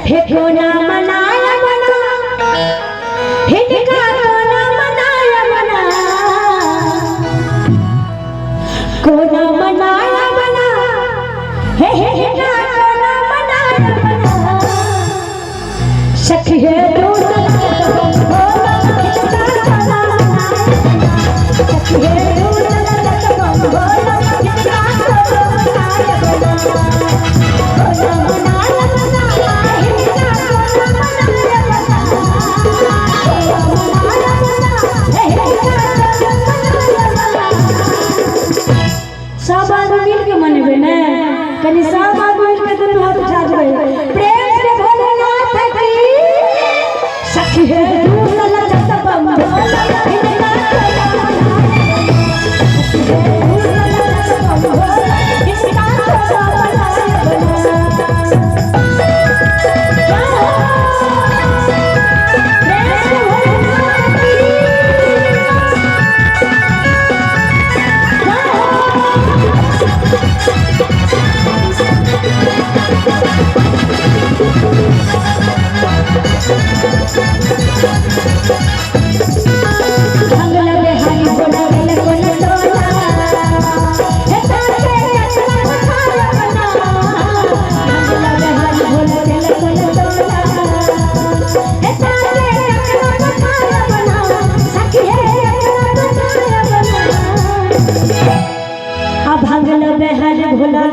हे कोना मनाया बना हिनका कोना मनाया बना कोना मनाया बना हे हिनका कोना मनाया बना सखी है दूर कनी सब आदमी के दुनू हाथ उठा देबै प्रेम से भोलेनाथ की सखी है दूर लला जब बम भोला हिनका भागल बहर भोला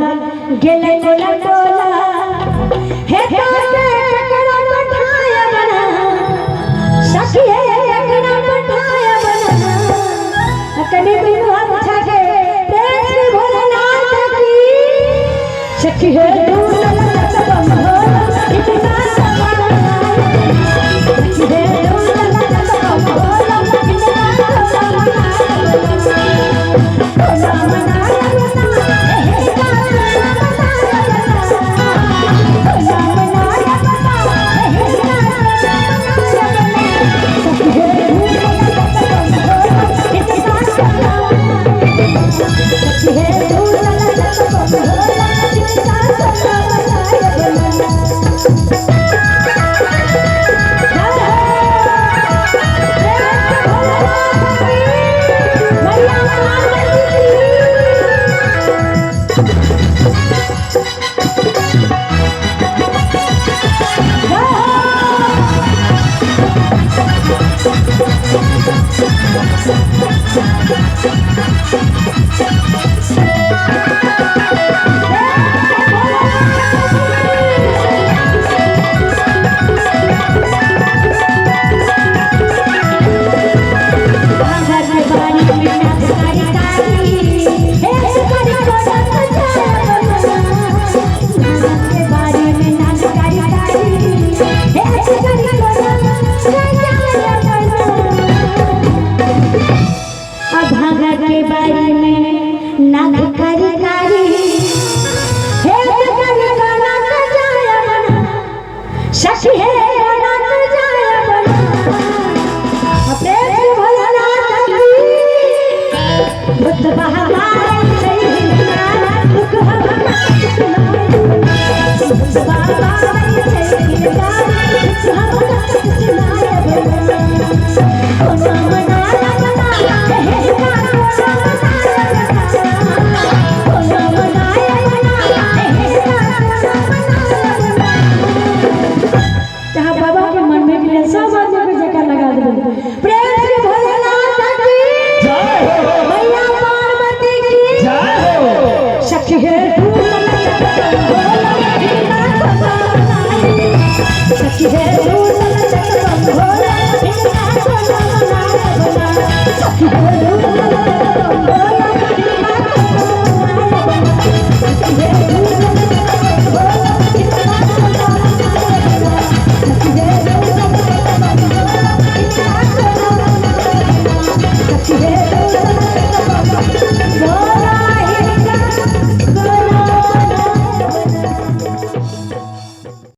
गेले कोला कोला हे ताके एकरा पठाया बना सखी है एकरा पठाया बना कने बिनु हाथ उठा के प्रेम से भोलेनाथ की सखी है दूर लला सब भोला इतना सवाल सखी है दूर लला सब भोला इतना सवाल के बारे में नाक कारी कारी हे गाना तो जाया बना सखी है गाना तो जाया बना प्रेम भोलेनाथ की बुद्ध बहार सही गाना दुख बुद्ध बहार सही गाना सखी है